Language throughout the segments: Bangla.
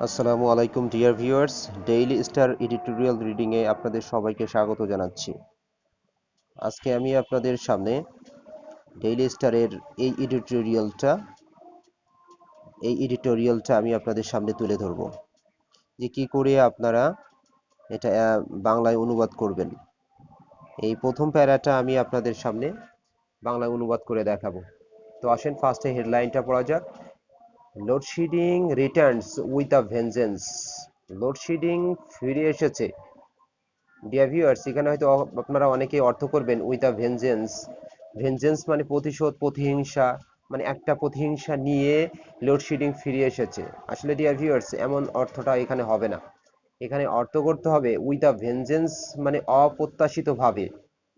আসসালামু আলাইকুম dear viewers, Daily Star editorial রিডিংয়ে আপনাদের সবাইকে স্বাগত জানাচ্ছি। আজকে আমি আপনাদের সামনে ডেইলি স্টারের এই এডিটোরিয়ালটা আমি আপনাদের সামনে তুলে ধরব যে কি করে আপনারা এটা বাংলায় অনুবাদ করবেন। এই প্রথম প্যারাটা আমি আপনাদের সামনে বাংলায় অনুবাদ করে দেখাবো। তো আসেন ফার্স্টে হেডলাইনটা পড়া যাক। Load shedding Returns with a vengeance. Load shedding ফিরে এসেছে। ডিয়ার ভিউয়ার্স, এখানে হয়তো আপনারা অনেকেই অর্থ করবেন উইথ আ ভেঞ্জেন্স। ভেঞ্জেন্স মানে প্রতিশোধ, প্রতিহিংসা, মানে একটা প্রতিহিংসা নিয়ে লোডশেডিং ফিরে এসেছে। আসলে ডিয়ার ভিউয়ার্স, এমন অর্থটা এখানে হবে না। এখানে অর্থ করতে হবে উইথ আ ভেঞ্জেন্স, মানে অপ্রত্যাশিতভাবে।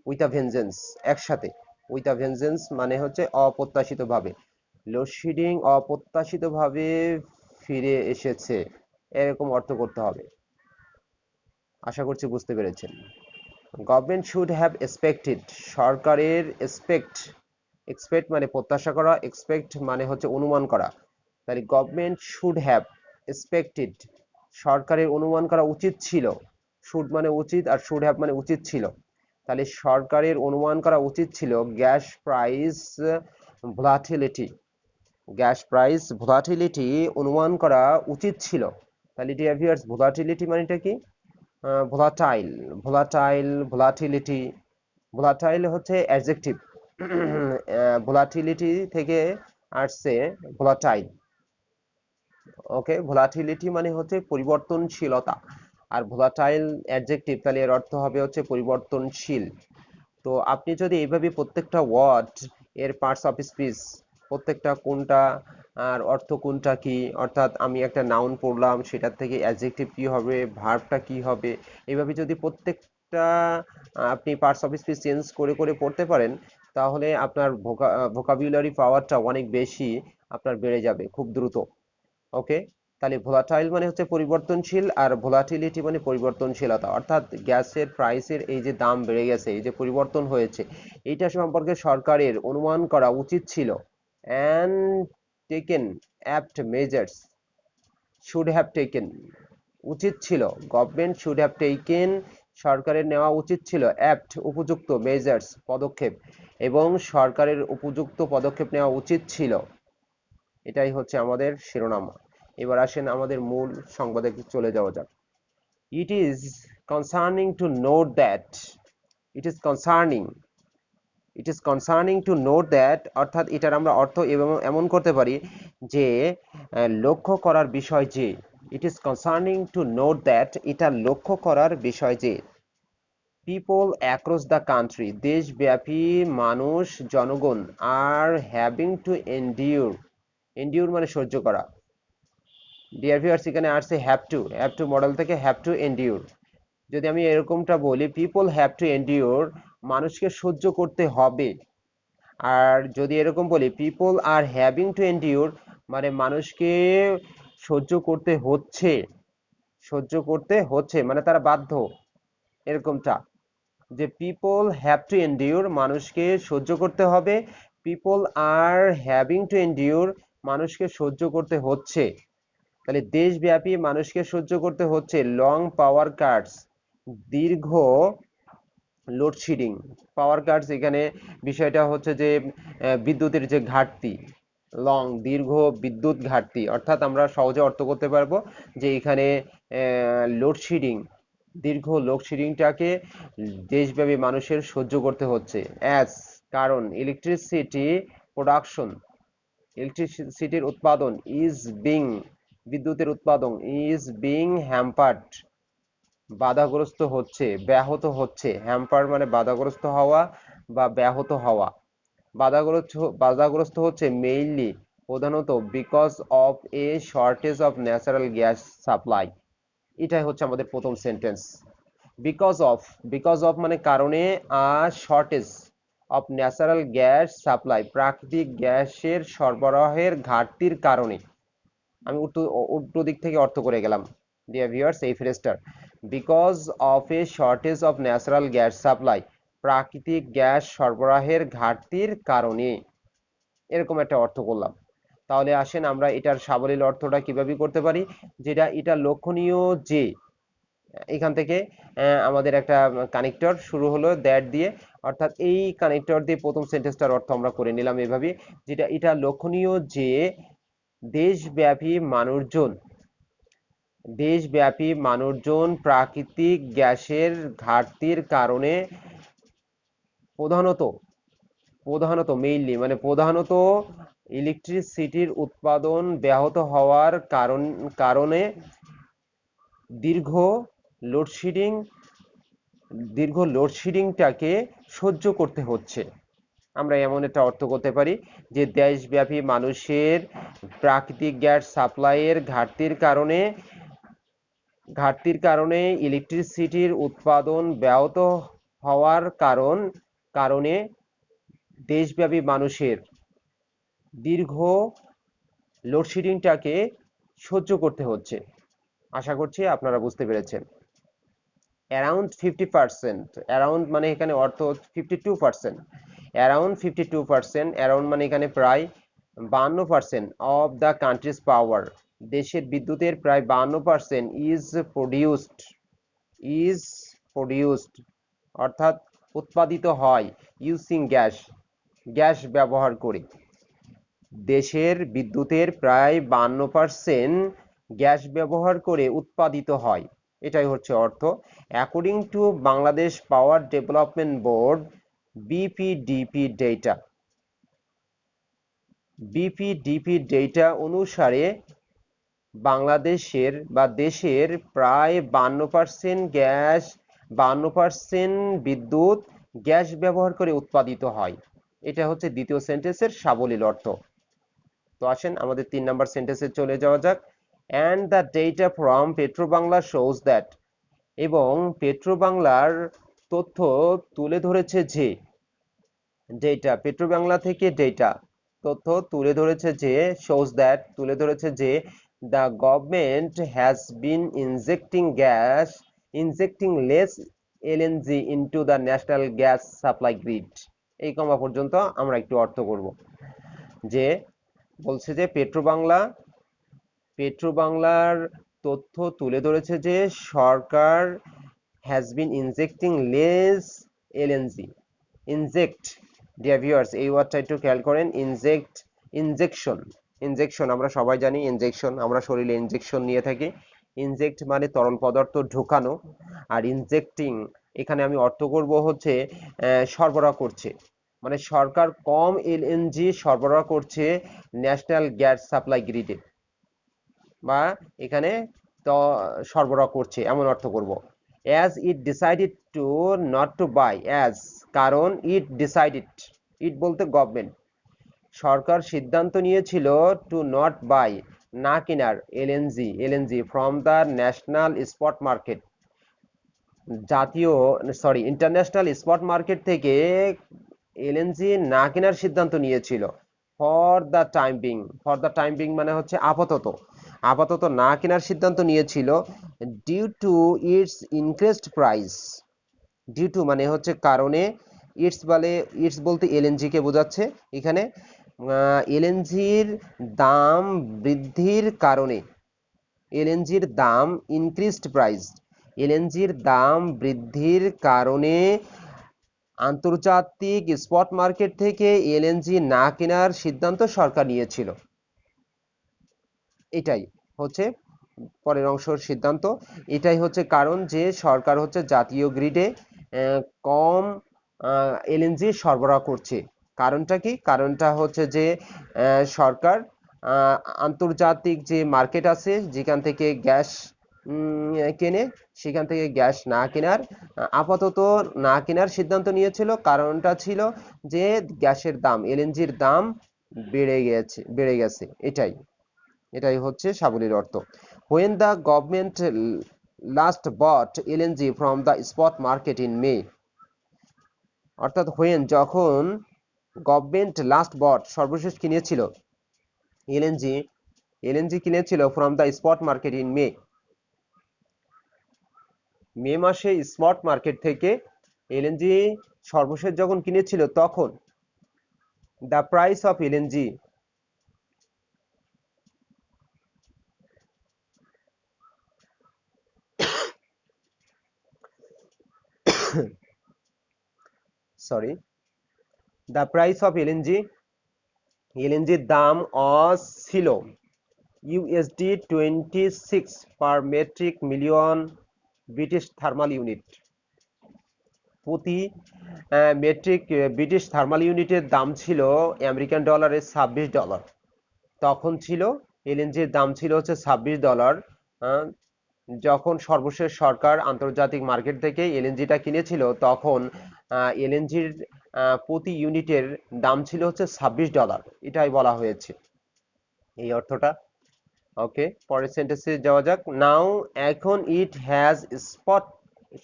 উইথ আ ভেঞ্জেন্স একসাথে। উইথ আ ভেঞ্জেন্স মানে হচ্ছে অপ্রত্যাশিতভাবে। লোডশেডিং অপ্রত্যাশিতভাবে ফিরে এসেছে, এরকম অর্থ করতে হবে। আশা করছি বুঝতে পেরেছেন। গভর্নমেন্ট শুড হ্যাভ এক্সপেক্টেড, সরকারের এক্সপেক্ট মানে প্রত্যাশা করা, এক্সপেক্ট মানে হচ্ছে অনুমান করা। তাহলে গভর্নমেন্ট শুড হ্যাভ এক্সপেক্টেড, সরকারের অনুমান করা উচিত ছিল। শুড মানে উচিত, আর শুড হ্যাভ মানে উচিত ছিল। তাহলে সরকারের অনুমান করা উচিত ছিল gas price volatility, gas price volatility অনুমান করা উচিত ছিল। তাহলে ডিয়ার ভিউয়ার্স, ভোলাটিলিটি মানেটা কি? Volatile, volatility. ভোলাটাইল হচ্ছে অ্যাডজেক্টিভ। ভোলাটিলিটি থেকে আসছে ভোলাটাইল। ওকে, ভোলাটিলিটি মানে হচ্ছে পরিবর্তনশীলতা, আর ভোলাটাইল অ্যাডজেক্টিভ, তাহলে এর অর্থ হবে হচ্ছে পরিবর্তনশীল। তো আপনি যদি এইভাবে প্রত্যেকটা ওয়ার্ড এর পার্টস অফ স্পিচ, প্রত্যেকটা কোনটা আর অর্থ কোনটা কি, অর্থাৎ আমি একটা নাউন পড়লাম, সেটার থেকে অ্যাডজেক্টিভ কি হবে, ভার্বটা কি হবে, এইভাবে যদি প্রত্যেকটা আপনি পার্টস অফ স্পিচ চেঞ্জ করে করে পড়তে পারেন, তাহলে আপনার ভোকাবুলারি পাওয়ারটা অনেক বেশি আপনার বেড়ে যাবে খুব দ্রুত। ওকে, তাহলে ভোলাটাইল মানে হচ্ছে পরিবর্তনশীল, আর ভোলাটিলিটি মানে পরিবর্তনশীলতা। অর্থাৎ গ্যাসের প্রাইসের এই যে দাম বেড়ে গেছে, এই যে পরিবর্তন হয়েছে, এইটা সম্পর্কে সরকারের অনুমান করা উচিত ছিল। And taken apt measures, should have taken উচিত ছিল, গভর্নমেন্ট শুড হ্যাভ টেকেন সরকারের নেওয়া উচিত ছিল, অ্যাপ্ট উপযুক্ত, মেজার্স পদক্ষেপ, এবং সরকারের উপযুক্ত পদক্ষেপ নেওয়া উচিত ছিল। এটাই হচ্ছে আমাদের শিরোনাম। এবার আসেন আমাদের মূল সংবাদে চলে যাওয়া যাক। It is concerning to note that, it is concerning, it is concerning to note that, অর্থাৎ এটার আমরা অর্থ এমন করতে পারি যে লক্ষ্য করার বিষয় যে। It is concerning to note that, এটা লক্ষ্য করার বিষয় যে। পিপল অ্যাক্রস দ্য কান্ট্রি, দেশব্যাপী মানুষ, জনগণ, আর হ্যাভিং টু এন্ডিউর, এন্ডিউর মানে সহ্য করা। ডিয়ার ভিউয়ার্স, এখানে আসছে হ্যাভ টু মডেল থেকে হ্যাভ টু এন্ডিউর। যদি আমি এরকমটা বলি, পিপল হ্যাভ টু এন্ডিউর, মানুষকে সহ্য করতে হবে। আর যদি এরকম বলি পিপল আর হ্যাভিং টু এন্ডিউর, মানে মানুষকে সহ্য করতে হচ্ছে, সহ্য করতে হচ্ছে মানে তারা বাধ্য, এরকমটা। যে পিপল হ্যাভ টু এন্ডিউর, মানুষকে সহ্য করতে হবে, পিপল আর হ্যাভিং টু এন্ডিউর, মানুষকে সহ্য করতে হচ্ছে। তাহলে দেশব্যাপী মানুষকে সহ্য করতে হচ্ছে লং পাওয়ার কাটস, দীর্ঘ লোডশেডিং। পাওয়ার কাটস, এখানে বিষয়টা হচ্ছে যে বিদ্যুতের যে ঘাটতি, লং দীর্ঘ বিদ্যুৎ ঘাটতি, অর্থাৎ আমরা সহজে অর্থ করতে পারবো যে এখানে লোডশেডিং, দীর্ঘ লোডশেডিংটাকে দেশব্যাপী মানুষের সহ্য করতে হচ্ছে। অ্যাজ কারণ, ইলেকট্রিসিটি প্রোডাকশন, ইলেকট্রিসিটির উৎপাদন, ইজ বিং বিদ্যুতের উৎপাদন, ইজ বিং হ্যাম্পার্ড বাধাগ্রস্ত হচ্ছে, ব্যাহত হচ্ছে। হ্যাম্পার মানে বাধাগ্রস্ত হওয়া বা ব্যাহত হওয়া। বাধাগ্রস্ত বাধাগ্রস্ত হচ্ছে মেইনলি, প্রধানত, because of a shortage of natural gas supply. এটাই হচ্ছে আমাদের প্রথম সেন্টেন্স। বিকজ অফ মানে কারণে, a shortage of natural gas supply, প্রাকৃতিক গ্যাসের সরবরাহের ঘাটতির কারণে। আমি উল্টো দিক থেকে অর্থ করে গেলাম ডিয়ার ভিউয়ার্স এই ফ্রেজটার। Because of a shortage of natural gas supply, প্রাকৃতিক গ্যাস সরবরাহের ঘাটতির কারণে, এরকম একটা অর্থ করলাম। তাহলে আসেন আমরা এটার সাবলীল অর্থটা কিভাবে করতে পারি, যেটা এটা লক্ষণীয় যে, এখান থেকে আমাদের একটা কানেক্টর শুরু হলো দ্যাট দিয়ে, অর্থাৎ এই কানেক্টর দিয়ে প্রথম সেন্টেন্সটার অর্থ আমরা করে নিলাম এভাবে, যেটা এটা লক্ষণীয় যে দেশব্যাপী মানুষজন প্রাকৃতিক গ্যাসের ঘাটতির কারণে প্রধানত প্রধানত ইলেকট্রিসিটির উৎপাদন ব্যাহত হওয়ার কারণে দীর্ঘ লোডশেডিং লোডশেডিংটাকে সহ্য করতে হচ্ছে। আমরা এমন একটা অর্থ করতে পারি যে দেশব্যাপী মানুষের প্রাকৃতিক গ্যাস সাপ্লাইয়ের ঘাটতির কারণে ইলেকট্রিসিটির উৎপাদন ব্যাহত হওয়ার কারণে দেশব্যাপী মানুষের দীর্ঘ লোডশেডিংটাকে সহ্য করতে হচ্ছে। আশা করছি আপনারা বুঝতে পেরেছেন। অ্যারাউন্ড 50%, অ্যারাউন্ড মানে এখানে অর্থ 52%, অ্যারাউন্ড 52%, অ্যারাউন্ড মানে এখানে প্রায় 52% অফ দ্য কান্ট্রিজ পাওয়ার, দেশের বিদ্যুতের প্রায় 52% ইজ প্রডিউসড অর্থাৎ উৎপাদিত হয় ইউজিং গ্যাস ব্যবহার করে। দেশের বিদ্যুতের প্রায় 52% গ্যাস ব্যবহার করে উৎপাদিত হয়, এটাই হচ্ছে অর্থ। According to Bangladesh power development board BPDB data অনুসারে দেশের প্রায় 52% বিদ্যুৎ গ্যাস ব্যবহার করে উৎপাদিত হয়। এটা হচ্ছে দ্বিতীয় সেন্টেন্সের সাবলীল অর্থ। তো আসেন আমাদের 3 নাম্বার সেন্টেন্সে চলে যাওয়া যাক। And the data from Petrobangla shows that, এবং পেট্রোবাংলার তথ্য তুলে ধরেছে যে, পেট্রোবাংলা থেকে তথ্য তুলে ধরেছে যে, শোজ দ্যাট তুলে ধরেছে যে, the government has been injecting less LNG into the national gas supply grid. এই কমা পর্যন্ত আমরা একটু অর্থ করব। যে বলছে যে পেট্রোবাংলার তথ্য তুলে ধরেছে যে সরকার has been injecting less LNG. Inject, dear viewers, এই ওয়ার্ডটা একটু খেয়াল করেন। ইনজেকশন আমরা সবাই জানি, ইনজেকশন আমরা শরীরে ইনজেকশন নিয়ে থাকি। ইনজেক্ট মানে তরল পদার্থ ঢোকানো, আর ইনজেক্টিং এখানে আমি অর্থ করব হচ্ছে সরবরাহ করছে, মানে সরকার কম এলএনজি সরবরাহ করছে ন্যাশনাল গ্যাস সাপ্লাই গ্রিডে, বা এখানে তো সরবরাহ করছে এমন অর্থ করব। As it decided to not to buy, কারণ ইট বলতে গভর্নমেন্ট, সরকার সিদ্ধান্ত নিয়েছিল টু নট বাই না কেনার LNG from the national spot market, international spot market থেকে এলএনজি না কেনার সিদ্ধান্ত নিয়েছিল। ফর দ্য টাইম বিং মানে হচ্ছে আপাতত না কেনার সিদ্ধান্ত নিয়েছিল। Due to its increased price, due to মানে হচ্ছে কারণে, ইটস বলতে এলএনজি কে বোঝাচ্ছে এখানে। এলএনজির দাম বৃদ্ধির কারণে, এলএনজির দাম বৃদ্ধির কারণে আন্তর্জাতিক স্পট মার্কেট থেকে এলএনজি না কেনার সিদ্ধান্ত সরকার নিয়েছিল। এটাই হচ্ছে পরের অংশের সিদ্ধান্ত। এটাই হচ্ছে কারণ যে সরকার হচ্ছে জাতীয় গ্রিডে কম এলএনজি সরবরাহ করছে। কারণটা কি? কারণটা হচ্ছে যে সরকার আন্তর্জাতিক যে মার্কেট আছে যেখান থেকে গ্যাস কেনে, সেখান থেকে গ্যাস আপাতত না কেনার সিদ্ধান্ত নিয়েছিল। কারণটা ছিল যে গ্যাসের দাম, এলএনজির দাম বেড়ে গেছে। এটাই হচ্ছে সাবলীল অর্থ। When the government last bought LNG from the spot market in May, অর্থাৎ যখন গভর্নমেন্ট লাস্ট বট সর্বশেষ কিনেছিল এলএনজি কিনেছিল from the spot market in May মাসে স্পট মার্কেট থেকে এলএনজি সর্বশেষ যখন কিনেছিল, তখন the price of LNG sorry, the price of এলএনজির দাম ছিল USD 26 per metric million British thermal unit. প্রতি মেট্রিক ব্রিটিশ থার্মাল ইউনিটের দাম ছিল আমেরিকান ডলারে $26। তখন ছিল এলএনজির দাম ছিল হচ্ছে $26। যখন সর্বশেষ সরকার আন্তর্জাতিক মার্কেট থেকে এলএনজিটা কিনেছিল, তখন এলএনজির প্রতি ইউনিটের দাম ছিল হচ্ছে $26। এটাই বলা হয়েছে, এই অর্থটা। ওকে, পরের সেন্টেন্সে যাওয়া যাক। নাও এখন it has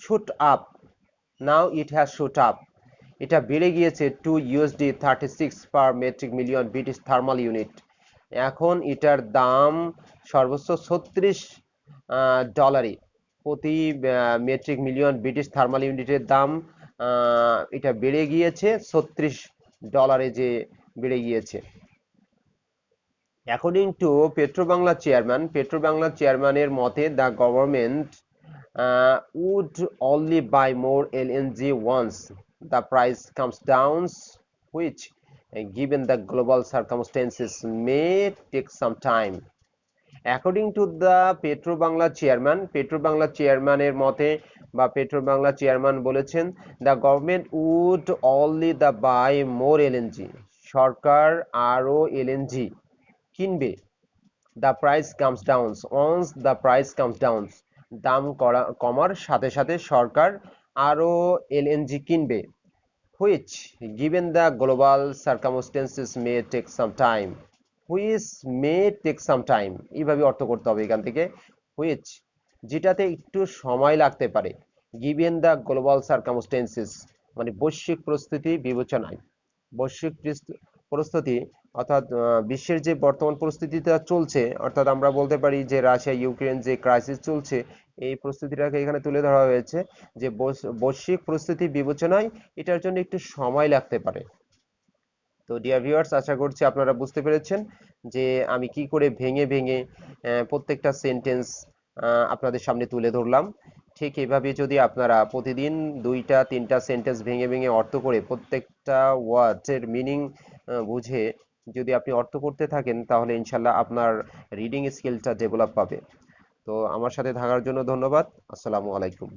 shoot up. Now it has shoot up, এটা বেড়ে গিয়েছে to USD 36 per metric million British thermal unit. এখন এটার দাম সর্বোচ্চ $36 প্রতি মেট্রিক মিলিয়ন ব্রিটিশ থার্মাল ইউনিটের দাম এটা বেড়ে গিয়েছে $36 যে বেড়ে গিয়েছে। অ্যাকর্ডিং টু পেট্রোবাংলা চেয়ারম্যানের মতে, the government would only buy more LNG once the price comes down, which, given the global circumstances, may take some time. According to the Petrobangla চেয়ারম্যানের মতে বা পেট্রোবাংলা চেয়ারম্যান বলেছেন, the government would only buy more LNG, সরকার আরো এলএনজি কিনবে, the price comes down, once the price comes down, দাম কমার সাথে সাথে সরকার আরো এলএনজি কিনবে, which, given the global circumstances, may take some time, which may take some time, এইভাবে অর্থ করতে হবে এখান থেকে। which, যেটাতে একটু সময় লাগতে পারে, given the global circumstances মানে বৈশ্বিক পরিস্থিতি বিবেচনায়। বৈশ্বিক পরিস্থিতি অর্থাৎ বিশ্বের যে বর্তমান পরিস্থিতিটা চলছে, অর্থাৎ আমরা বলতে পারি যে রাশিয়া ইউক্রেন যে ক্রাইসিস চলছে, এই পরিস্থিতিটাকে এখানে তুলে ধরা হয়েছে যে বৈশ্বিক পরিস্থিতি বিবেচনায় এটার জন্য একটু সময় লাগতে পারে। তো ডিয়ার ভিউয়ার্স, আশা করছি আপনারা বুঝতে পেরেছেন যে আমি কি করে ভেঙে ভেঙে প্রত্যেকটা সেন্টেন্স আপনাদের সামনে তুলে ধরলাম। ঠিক এভাবে যদি আপনারা প্রতিদিন 2-3টা সেন্টেন্স ভেঙে ভেঙে অর্থ করে প্রত্যেকটা ওয়ার্ডের মিনিং বুঝে যদি আপনি অর্থ করতে থাকেন, তাহলে ইনশাল্লাহ আপনার রিডিং স্কিলটা ডেভেলপ পাবে। তো আমার সাথে থাকার জন্য ধন্যবাদ। আসসালামু আলাইকুম।